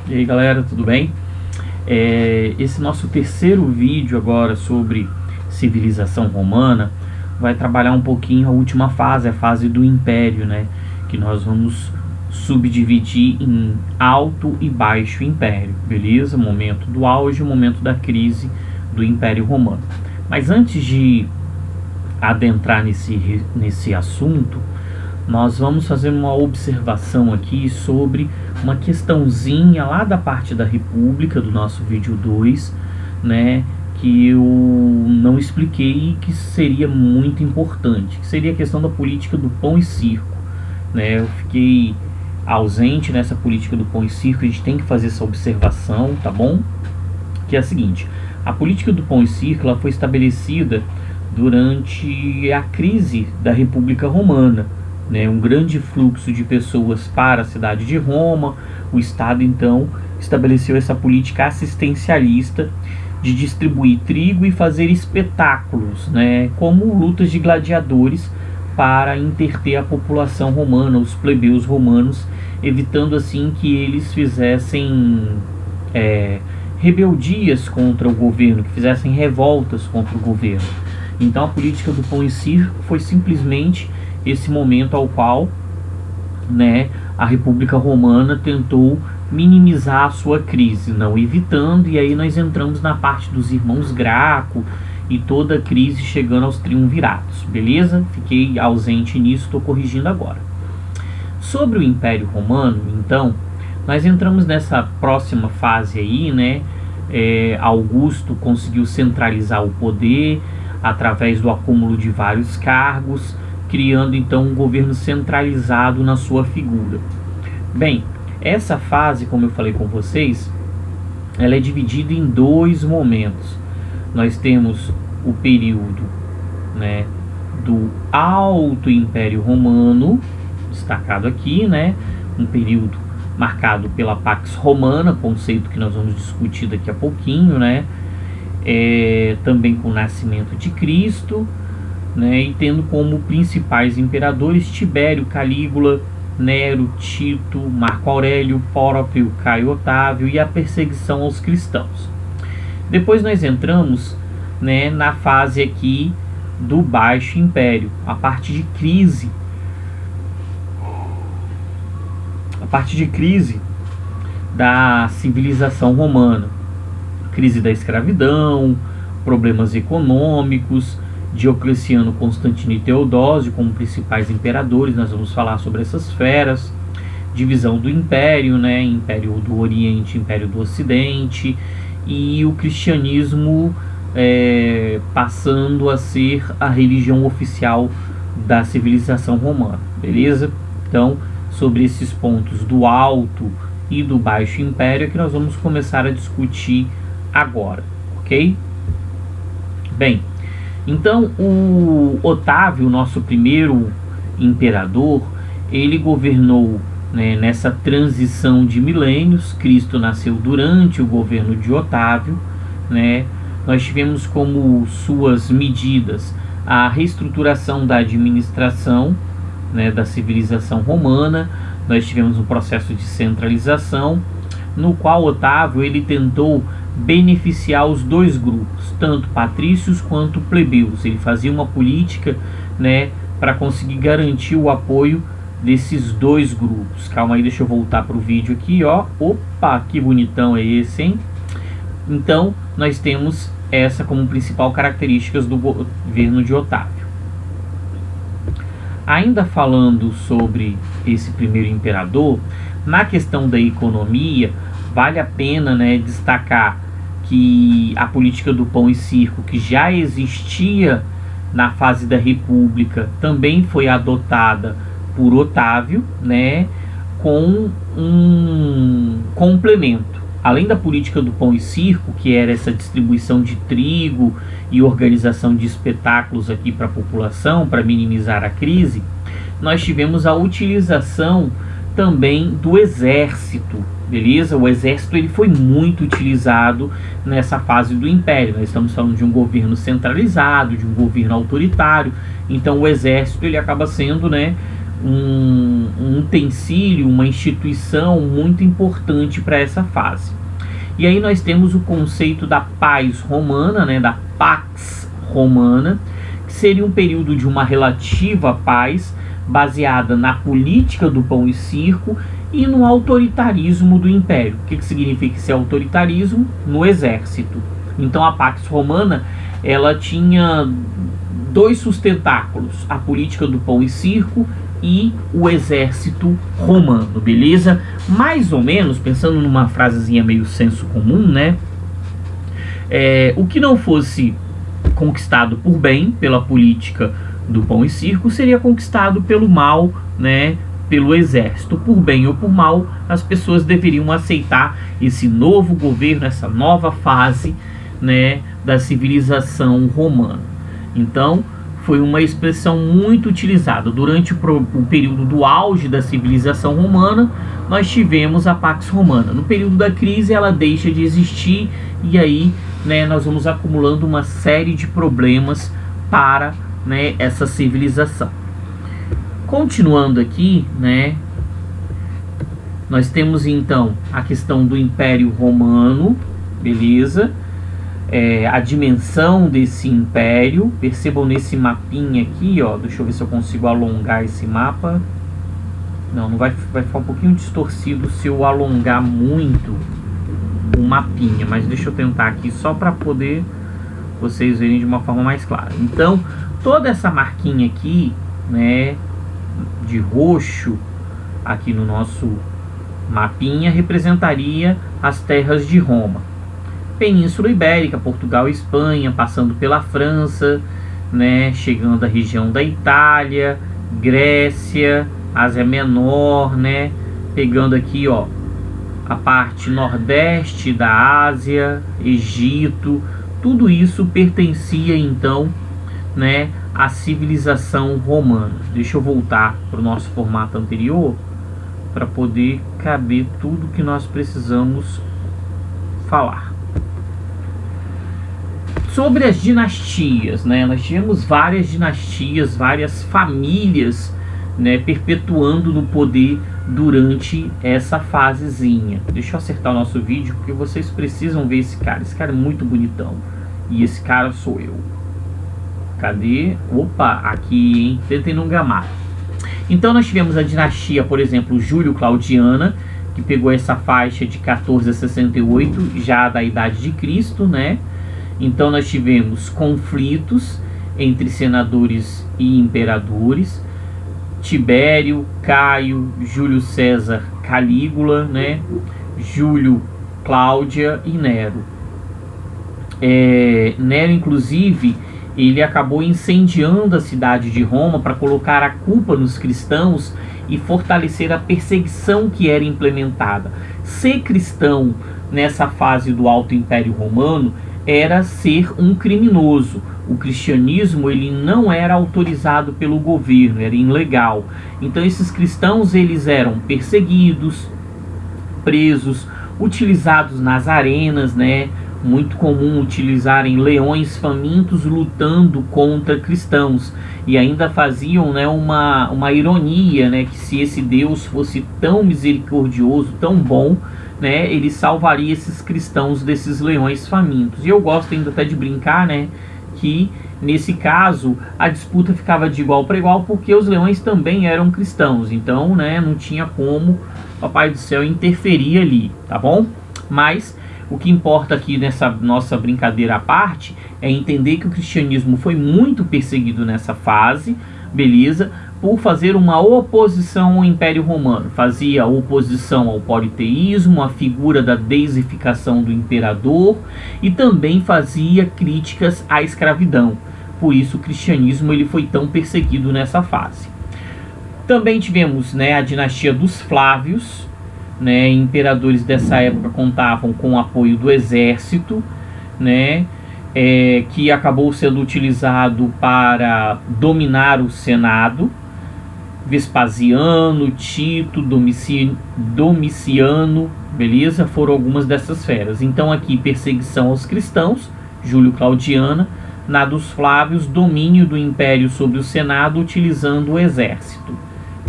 E aí galera, tudo bem? Esse nosso terceiro vídeo agora sobre civilização romana vai trabalhar um pouquinho a última fase, a fase do Império, né? Que nós vamos subdividir em Alto e Baixo Império, beleza? Momento do auge, momento da crise do Império Romano. Mas antes de adentrar nesse assunto, nós vamos fazer uma observação aqui sobre uma questãozinha lá da parte da República, do nosso vídeo 2, né, que eu não expliquei e que seria muito importante, que seria a questão da política do pão e circo, né? Eu fiquei ausente nessa política do pão e circo, a gente tem que fazer essa observação, tá bom? Que é a seguinte: a política do pão e circo ela foi estabelecida durante a crise da República Romana, né, um grande fluxo de pessoas para a cidade de Roma. O Estado então estabeleceu essa política assistencialista de distribuir trigo e fazer espetáculos, né, como lutas de gladiadores, para interter a população romana, os plebeus romanos, evitando assim que eles fizessem rebeldias contra o governo, que fizessem revoltas contra o governo. Então a política do pão e circo foi simplesmente esse momento ao qual, né, a República Romana tentou minimizar a sua crise, não evitando, e aí nós entramos na parte dos irmãos Graco e toda a crise chegando aos triunviratos, beleza? Fiquei ausente nisso, estou corrigindo agora. Sobre o Império Romano, então, nós entramos nessa próxima fase aí, né? Augusto conseguiu centralizar o poder através do acúmulo de vários cargos, criando então um governo centralizado na sua figura. Bem, essa fase, como eu falei com vocês, ela é dividida em dois momentos. Nós temos o período, né, do Alto Império Romano, destacado aqui, né, um período marcado pela Pax Romana, conceito que nós vamos discutir daqui a pouquinho, né, também com o nascimento de Cristo, né, e tendo como principais imperadores Tibério, Calígula, Nero, Tito, Marco Aurélio, próprio Caio Otávio e a perseguição aos cristãos. Depois nós entramos, né, na fase aqui do Baixo Império, a parte de crise da civilização romana, crise da escravidão, problemas econômicos, Diocleciano, Constantino e Teodósio como principais imperadores. Nós vamos falar sobre essas feras, divisão do império, né, Império do Oriente, Império do Ocidente, e o cristianismo passando a ser a religião oficial da civilização romana, beleza? Então, sobre esses pontos do Alto e do Baixo Império é que nós vamos começar a discutir agora, ok? Bem, então o Otávio, nosso primeiro imperador, ele governou, né, nessa transição de milênios. Cristo nasceu durante o governo de Otávio, né? Nós tivemos como suas medidas a reestruturação da administração, né, da civilização romana. Nós tivemos um processo de centralização, no qual Otávio ele tentou beneficiar os dois grupos, tanto patrícios quanto plebeus. Ele fazia uma política, né, para conseguir garantir o apoio desses dois grupos. Calma aí, deixa eu voltar para o vídeo aqui, ó. Opa, que bonitão é esse, hein? Então, nós temos essa como principal características do governo de Otávio. Ainda falando sobre esse primeiro imperador, na questão da economia, vale a pena, né, destacar que a política do pão e circo, que já existia na fase da República, também foi adotada por Otávio, né, com um complemento. Além da política do pão e circo, que era essa distribuição de trigo e organização de espetáculos aqui para a população, para minimizar a crise, nós tivemos a utilização também do exército, beleza? O exército ele foi muito utilizado nessa fase do império. Nós estamos falando de um governo centralizado, de um governo autoritário. Então o exército ele acaba sendo, né, um utensílio, uma instituição muito importante para essa fase. E aí nós temos o conceito da paz romana, né, da Pax Romana, que seria um período de uma relativa paz baseada na política do pão e circo e no autoritarismo do império. O que significa esse autoritarismo? No exército. Então a Pax Romana, ela tinha dois sustentáculos: a política do pão e circo e o exército romano, beleza? Mais ou menos, pensando numa frasezinha meio senso comum, né? O que não fosse conquistado por bem, pela política do pão e circo, seria conquistado pelo mal, né? Pelo exército. Por bem ou por mal, as pessoas deveriam aceitar esse novo governo, essa nova fase, né, da civilização romana. Então, foi uma expressão muito utilizada. Durante o período do auge da civilização romana, nós tivemos a Pax Romana. No período da crise, ela deixa de existir e aí, né, nós vamos acumulando uma série de problemas para, né, essa civilização. Continuando aqui, né, nós temos então a questão do Império Romano, beleza? A dimensão desse império. Percebam nesse mapinha aqui, ó. Deixa eu ver se eu consigo alongar esse mapa. Não vai ficar um pouquinho distorcido se eu alongar muito o mapinha, mas deixa eu tentar aqui só para poder vocês verem de uma forma mais clara. Então, toda essa marquinha aqui, né, de roxo aqui no nosso mapinha, representaria as terras de Roma. Península Ibérica, Portugal e Espanha, passando pela França, né, chegando à região da Itália, Grécia, Ásia Menor, né, pegando aqui, ó, a parte nordeste da Ásia, Egito, tudo isso pertencia então, né, à civilização romana. Deixa eu voltar para o nosso formato anterior para poder caber tudo que nós precisamos falar. Sobre as dinastias, né? Nós tivemos várias dinastias, várias famílias, né, perpetuando no poder durante essa fasezinha. Deixa eu acertar o nosso vídeo, porque vocês precisam ver esse cara. Esse cara é muito bonitão. E esse cara sou eu. Cadê? Opa, aqui, hein? Tentem não gamar. Então nós tivemos a dinastia, por exemplo, Júlio-Claudiana, que pegou essa faixa de 14 a 68, já da idade de Cristo, né? Então nós tivemos conflitos entre senadores e imperadores: Tibério, Caio, Júlio César, Calígula, né? Júlio, Cláudia e Nero. Nero, inclusive, ele acabou incendiando a cidade de Roma para colocar a culpa nos cristãos e fortalecer a perseguição que era implementada. Ser cristão nessa fase do Alto Império Romano era ser um criminoso. O cristianismo, ele não era autorizado pelo governo, era ilegal. Então esses cristãos, eles eram perseguidos, presos, utilizados nas arenas, né? Muito comum utilizarem leões famintos lutando contra cristãos. E ainda faziam, né, uma ironia, né, que se esse Deus fosse tão misericordioso, tão bom, né, ele salvaria esses cristãos desses leões famintos. E eu gosto ainda até de brincar, né, que nesse caso a disputa ficava de igual para igual, porque os leões também eram cristãos. Então, né, não tinha como Papai do Céu interferir ali, tá bom? Mas o que importa aqui nessa nossa brincadeira à parte é entender que o cristianismo foi muito perseguido nessa fase, beleza? Por fazer uma oposição ao Império Romano. Fazia oposição ao politeísmo, à figura da deificação do imperador, e também fazia críticas à escravidão. Por isso o cristianismo, ele foi tão perseguido nessa fase. Também tivemos, né, a dinastia dos Flávios, né, imperadores dessa época contavam com o apoio do exército, né, que acabou sendo utilizado para dominar o Senado. Vespasiano, Tito, Domiciano, beleza? Foram algumas dessas feras. Então aqui perseguição aos cristãos, Júlio-Claudiana. Na dos Flávios, domínio do império sobre o Senado utilizando o exército.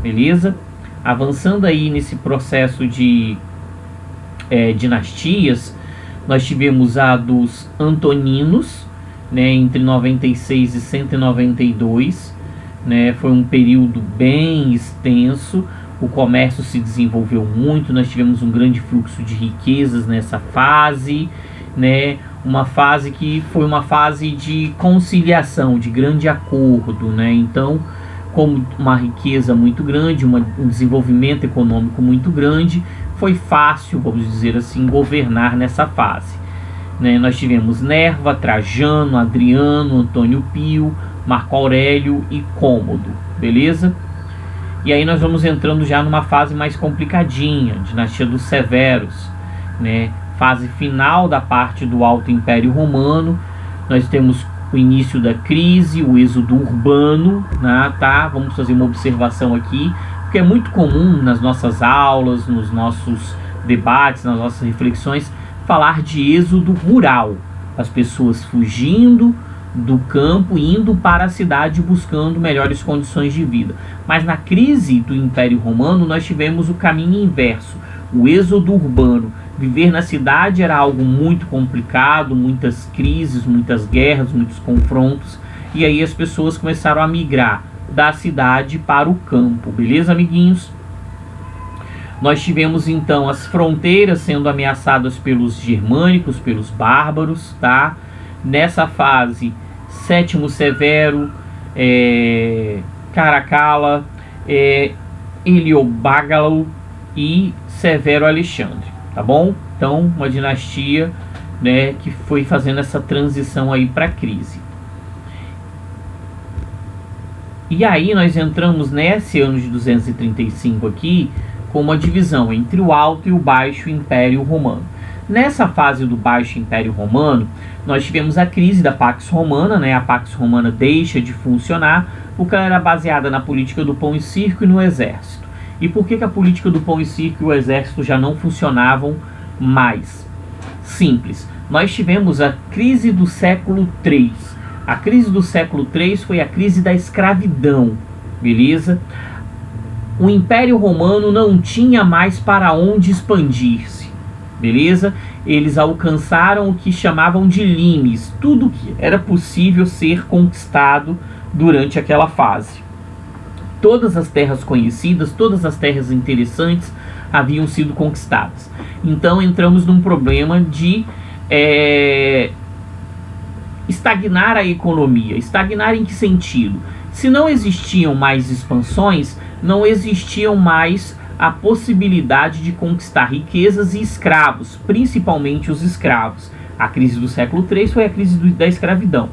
beleza? Avançando aí nesse processo de dinastias, nós tivemos a dos Antoninos, né, entre 96 e 192, né, foi um período bem extenso, o comércio se desenvolveu muito, nós tivemos um grande fluxo de riquezas nessa fase, né, uma fase que foi uma fase de conciliação, de grande acordo, né, então, como uma riqueza muito grande, um desenvolvimento econômico muito grande, foi fácil, vamos dizer assim, governar nessa fase, né? Nós tivemos Nerva, Trajano, Adriano, Antônio Pio, Marco Aurélio e Cômodo, beleza? E aí nós vamos entrando já numa fase mais complicadinha, dinastia dos Severos, né? Fase final da parte do Alto Império Romano. Nós temos o início da crise, o êxodo urbano, né, tá? Vamos fazer uma observação aqui, porque é muito comum nas nossas aulas, nos nossos debates, nas nossas reflexões, falar de êxodo rural, as pessoas fugindo do campo, indo para a cidade buscando melhores condições de vida. Mas na crise do Império Romano nós tivemos o caminho inverso, o êxodo urbano. Viver na cidade era algo muito complicado, muitas crises, muitas guerras, muitos confrontos, e aí as pessoas começaram a migrar da cidade para o campo, beleza, amiguinhos? Nós tivemos então as fronteiras sendo ameaçadas pelos germânicos, pelos bárbaros, tá? Nessa fase, Sétimo Severo, Caracalla, Heliogábalo e Severo Alexandre, tá bom? Então, uma dinastia, né, que foi fazendo essa transição aí para a crise. E aí nós entramos nesse ano de 235 aqui com uma divisão entre o Alto e o Baixo Império Romano. Nessa fase do Baixo Império Romano, nós tivemos a crise da Pax Romana, né? A Pax Romana deixa de funcionar porque ela era baseada na política do pão e circo e no exército. E por que a política do pão e circo e o exército já não funcionavam mais? Simples. Nós tivemos a crise do século III. A crise do século III foi a crise da escravidão, beleza? O Império Romano não tinha mais para onde expandir-se, beleza? Eles alcançaram o que chamavam de limes, tudo que era possível ser conquistado durante aquela fase. Todas as terras conhecidas, todas as terras interessantes haviam sido conquistadas. Então entramos num problema de estagnar a economia. Estagnar em que sentido? Se não existiam mais expansões, não existiam mais a possibilidade de conquistar riquezas e escravos, principalmente os escravos. A crise do século III foi a crise da escravidão.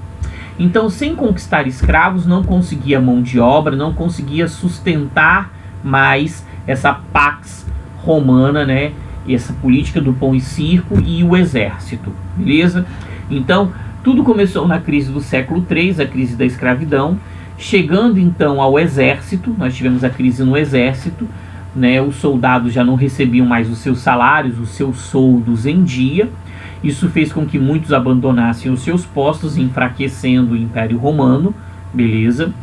Então, sem conquistar escravos, não conseguia mão de obra, não conseguia sustentar mais essa pax romana, né? Essa política do pão e circo e o exército, beleza? Então, tudo começou na crise do século III, a crise da escravidão. Chegando então ao exército, nós tivemos a crise no exército, né? Os soldados já não recebiam mais os seus salários, os seus soldos em dia. Isso fez com que muitos abandonassem os seus postos, enfraquecendo o Império Romano, beleza?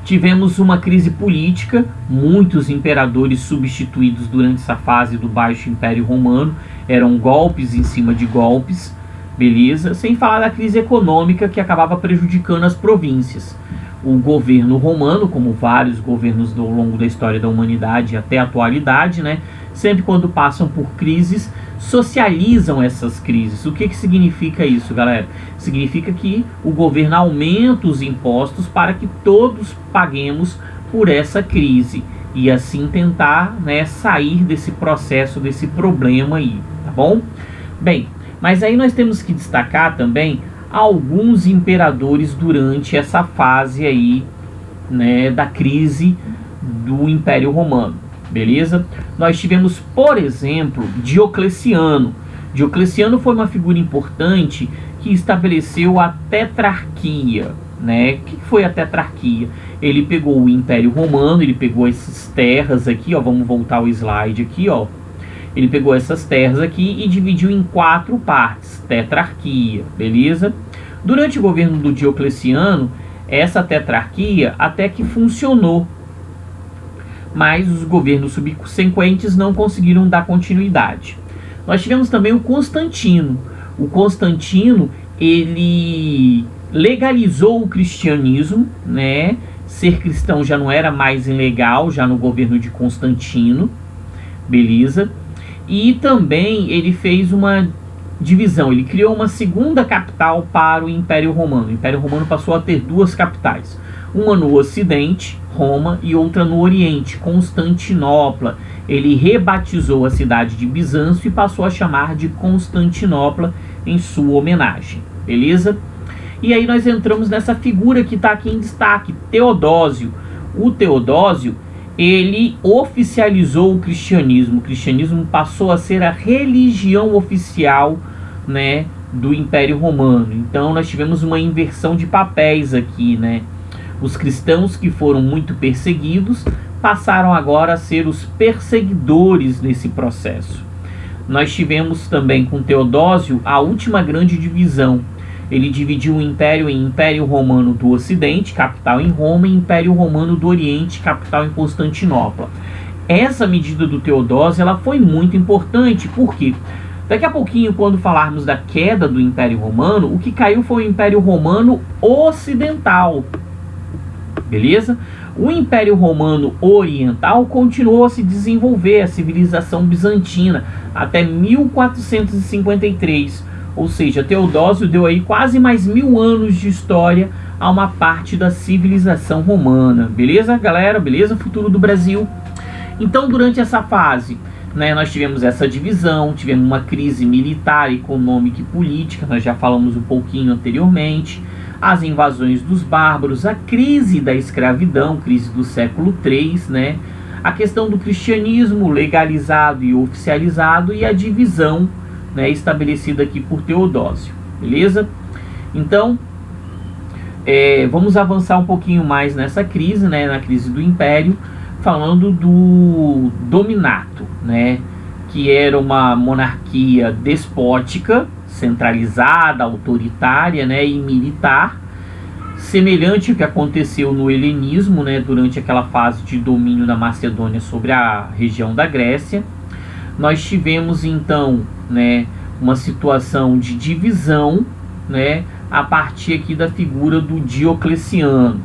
Tivemos uma crise política, muitos imperadores substituídos durante essa fase do Baixo Império Romano, eram golpes em cima de golpes, beleza? Sem falar da crise econômica que acabava prejudicando as províncias. O governo romano, como vários governos ao longo da história da humanidade até a atualidade, né, sempre quando passam por crises, socializam essas crises. O que significa isso, galera? Significa que o governo aumenta os impostos para que todos paguemos por essa crise e assim tentar, né, sair desse processo, desse problema aí, tá bom? Bem, mas aí nós temos que destacar também alguns imperadores durante essa fase aí, né, da crise do Império Romano, beleza? Nós tivemos, por exemplo, Diocleciano. Diocleciano foi uma figura importante que estabeleceu a tetrarquia, né? O que foi a tetrarquia? Ele pegou o Império Romano, ele pegou essas terras aqui, ó, vamos voltar o slide aqui, ó. Ele pegou essas terras aqui e dividiu em 4 partes, tetrarquia, beleza? Durante o governo do Diocleciano, essa tetrarquia até que funcionou. mas os governos subsequentes não conseguiram dar continuidade. Nós tivemos também o Constantino. O Constantino, ele legalizou o cristianismo, né? Ser cristão já não era mais ilegal, já no governo de Constantino, beleza? E também ele fez uma divisão, ele criou uma segunda capital para o Império Romano. O Império Romano passou a ter duas capitais, uma no Ocidente, Roma, e outra no Oriente, Constantinopla. Ele rebatizou a cidade de Bizâncio e passou a chamar de Constantinopla em sua homenagem, beleza? E aí nós entramos nessa figura que está aqui em destaque, Teodósio. O Teodósio, ele oficializou o cristianismo. O cristianismo passou a ser a religião oficial, né, do Império Romano. Então nós tivemos uma inversão de papéis aqui, né? Os cristãos que foram muito perseguidos passaram agora a ser os perseguidores nesse processo. Nós tivemos também com Teodósio a última grande divisão. Ele dividiu o império em Império Romano do Ocidente, capital em Roma, e Império Romano do Oriente, capital em Constantinopla. Essa medida do Teodósio, ela foi muito importante, porque daqui a pouquinho, quando falarmos da queda do Império Romano, o que caiu foi o Império Romano Ocidental, beleza? O Império Romano Oriental continuou a se desenvolver, a civilização bizantina, até 1453. Ou seja, Teodósio deu aí quase mais 1000 anos de história a uma parte da civilização romana. Beleza, galera? Beleza? Futuro do Brasil. Então, durante essa fase, né, nós tivemos essa divisão, tivemos uma crise militar, econômica e política, nós já falamos um pouquinho anteriormente, as invasões dos bárbaros, a crise da escravidão, crise do século III, né, a questão do cristianismo legalizado e oficializado e a divisão, né, estabelecida aqui por Teodósio, beleza? Então, vamos avançar um pouquinho mais nessa crise, né, na crise do Império, falando do Dominato, né, que era uma monarquia despótica, centralizada, autoritária, né, e militar, semelhante ao que aconteceu no helenismo, né, durante aquela fase de domínio da Macedônia sobre a região da Grécia. Nós tivemos então, né, uma situação de divisão, né, a partir aqui da figura do Diocleciano,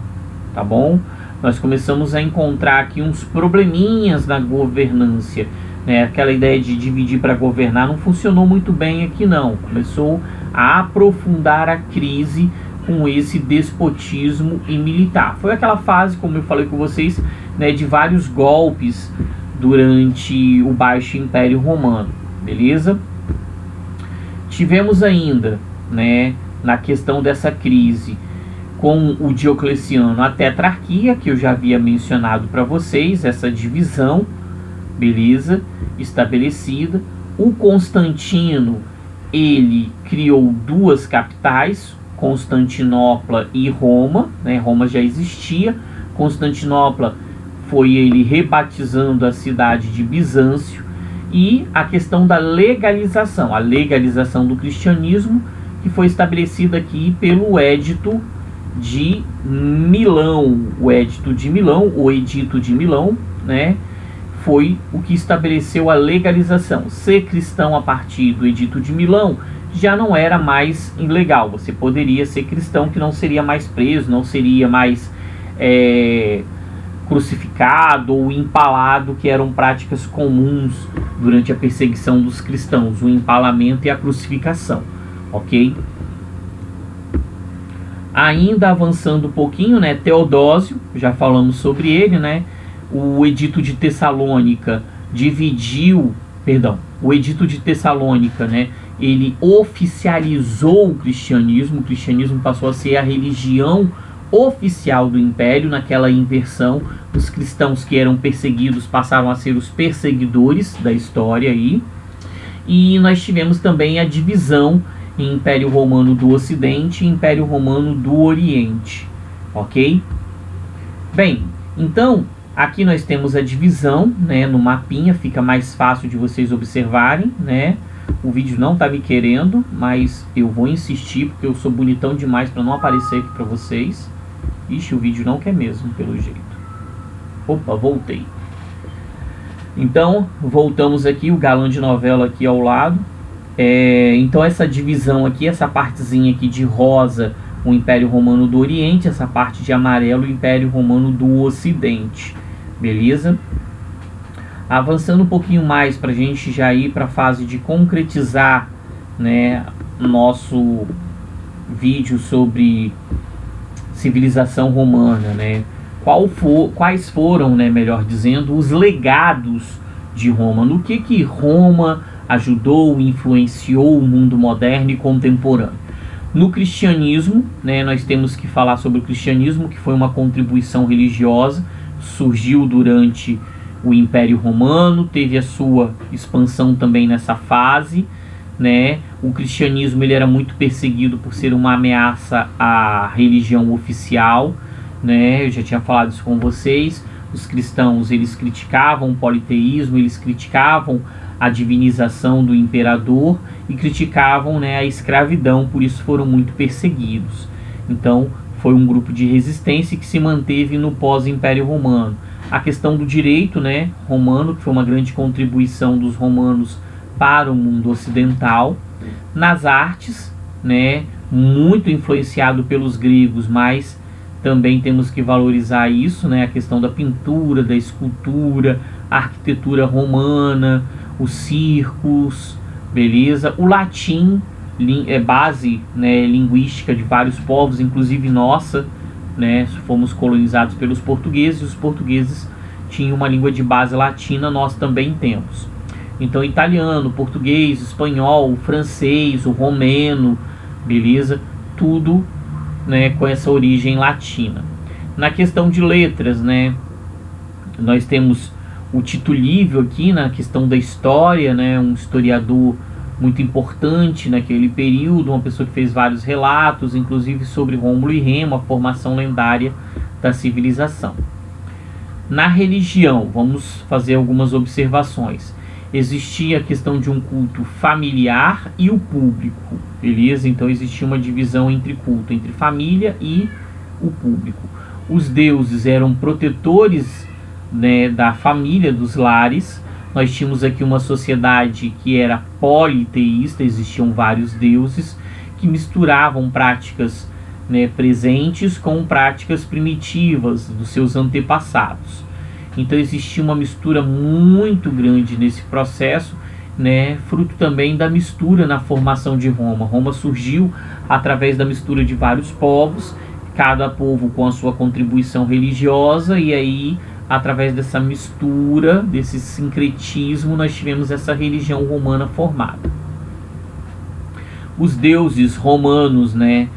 tá bom? Nós começamos a encontrar aqui uns probleminhas na governância, né? Aquela ideia de dividir para governar não funcionou muito bem aqui não. Começou a aprofundar a crise com esse despotismo e militar. Foi aquela fase, como eu falei com vocês, né, de vários golpes durante o Baixo Império Romano, beleza? Tivemos ainda, né, na questão dessa crise com o Diocleciano, a tetrarquia, que eu já havia mencionado para vocês, essa divisão, beleza, estabelecida. O Constantino, ele criou duas capitais, Constantinopla e Roma, né? Roma já existia, Constantinopla foi ele rebatizando a cidade de Bizâncio, e a questão da legalização, a legalização do cristianismo, que foi estabelecida aqui pelo Edito de Milão. O Edito de Milão, o Edito de Milão, né, foi o que estabeleceu a legalização. Ser cristão a partir do Edito de Milão já não era mais ilegal. Você poderia ser cristão, que não seria mais preso, não seria mais crucificado ou empalado, que eram práticas comuns durante a perseguição dos cristãos, o empalamento e a crucificação, ok? Ainda avançando um pouquinho, né, Teodósio, já falamos sobre ele, né? O Edito de Tessalônica o Edito de Tessalônica, né, ele oficializou o cristianismo passou a ser a religião oficial do Império. Naquela inversão, os cristãos que eram perseguidos passaram a ser os perseguidores da história aí. E nós tivemos também a divisão em Império Romano do Ocidente e Império Romano do Oriente, ok? Bem, então aqui nós temos a divisão, né, no mapinha, fica mais fácil de vocês observarem, né? O vídeo não tá me querendo, mas eu vou insistir porque eu sou bonitão demais para não aparecer aqui para vocês. Ixi, o vídeo não quer mesmo, pelo jeito. Opa, voltei. Então, voltamos aqui, o galã de novela aqui ao lado. Então essa divisão aqui, essa partezinha aqui de rosa, o Império Romano do Oriente, essa parte de amarelo, o Império Romano do Ocidente, beleza? Avançando um pouquinho mais para a gente já ir para a fase de concretizar, né, nosso vídeo sobre civilização romana, né? Quais foram, né, melhor dizendo, os legados de Roma? No que Roma ajudou, influenciou o mundo moderno e contemporâneo? No cristianismo, né, nós temos que falar sobre o cristianismo, que foi uma contribuição religiosa, surgiu durante o Império Romano, teve a sua expansão também nessa fase, né? O cristianismo ele era muito perseguido por ser uma ameaça à religião oficial, né? Eu já tinha falado isso com vocês. Os cristãos eles criticavam o politeísmo, eles criticavam a divinização do imperador e criticavam, né, a escravidão, por isso foram muito perseguidos. Então foi um grupo de resistência que se manteve no pós-Império Romano. A questão do direito, né, romano, que foi uma grande contribuição dos romanos para o mundo ocidental. Nas artes, né, muito influenciado pelos gregos, mas também temos que valorizar isso, né, a questão da pintura, da escultura, a arquitetura romana, os circos, beleza? O latim é base, né, linguística de vários povos, inclusive nossa, né, fomos colonizados pelos portugueses, e os portugueses tinham uma língua de base latina, nós também temos. Então, italiano, português, espanhol, francês, o romeno, beleza? Tudo, né, com essa origem latina. Na questão de letras, né, nós temos o Tito Livio aqui na questão da história, né, um historiador muito importante naquele período, uma pessoa que fez vários relatos, inclusive sobre Rômulo e Remo, a formação lendária da civilização. Na religião, vamos fazer algumas observações. Existia a questão de um culto familiar e o público, beleza? Então existia uma divisão entre culto, entre família e o público. Os deuses eram protetores, né, da família, dos lares. Nós tínhamos aqui uma sociedade que era politeísta, existiam vários deuses que misturavam práticas, né, presentes com práticas primitivas dos seus antepassados. Então existia uma mistura muito grande nesse processo, né, fruto também da mistura na formação de Roma. Roma surgiu através da mistura de vários povos, cada povo com a sua contribuição religiosa, e aí através dessa mistura, desse sincretismo, nós tivemos essa religião romana formada. Os deuses romanos, né,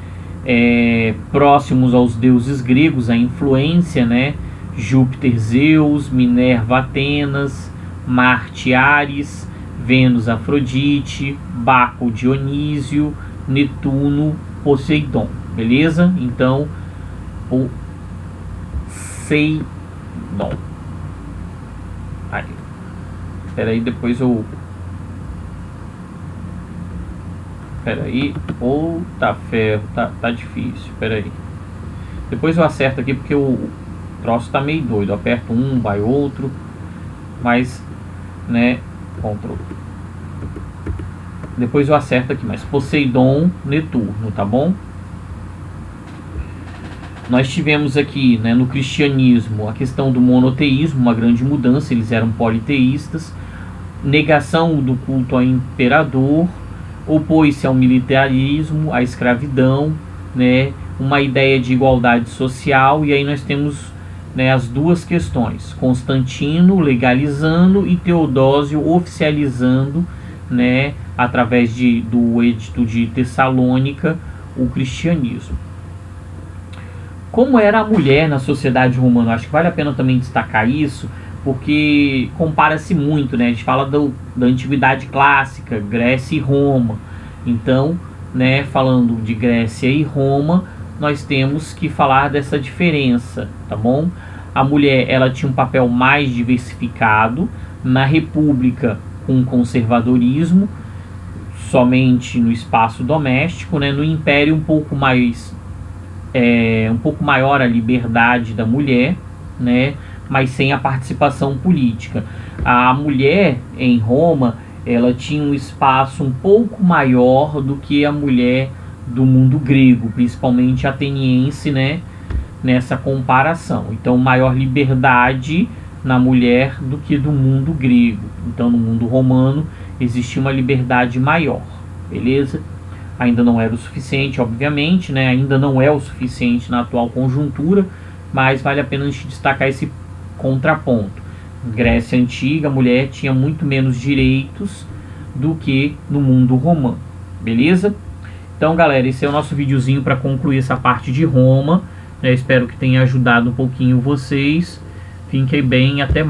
próximos aos deuses gregos, a influência, né, Júpiter, Zeus, Minerva, Atenas, Marte, Ares, Vênus, Afrodite, Baco, Dionísio, Netuno, Poseidon, beleza? Então, Poseidon. Aí, espera aí, depois eu... Espera aí, tá ferro, tá difícil, espera aí. Depois eu acerto aqui porque o troço tá meio doido, eu aperto um, vai outro, mas, né, Ctrl. Depois eu acerto aqui, mas Poseidon, Netuno, tá bom? Nós tivemos aqui, né, no cristianismo a questão do monoteísmo, uma grande mudança, eles eram politeístas, negação do culto ao imperador, opôs-se ao militarismo, à escravidão, né, uma ideia de igualdade social, e aí nós temos, né, as duas questões, Constantino legalizando e Teodósio oficializando, né, através do Edito de Tessalônica, o cristianismo. Como era a mulher na sociedade romana? Acho que vale a pena também destacar isso, porque compara-se muito, né? A gente fala da antiguidade clássica, Grécia e Roma. Então, né, falando de Grécia e Roma, nós temos que falar dessa diferença, tá bom? A mulher, ela tinha um papel mais diversificado. Na República, com conservadorismo, somente no espaço doméstico, né? No Império, um pouco maior a liberdade da mulher, né? mas sem a participação política. A mulher em Roma, ela tinha um espaço um pouco maior do que a mulher do mundo grego, principalmente ateniense, né, nessa comparação. Então, maior liberdade na mulher do que do mundo grego. Então, no mundo romano existia uma liberdade maior, beleza? Ainda não era o suficiente, obviamente, né? Ainda não é o suficiente na atual conjuntura, mas vale a pena a gente destacar esse contraponto. Grécia Antiga, a mulher tinha muito menos direitos do que no mundo romano, beleza? Então, galera, esse é o nosso videozinho para concluir essa parte de Roma, né? Espero que tenha ajudado um pouquinho vocês. Fiquem bem, até mais.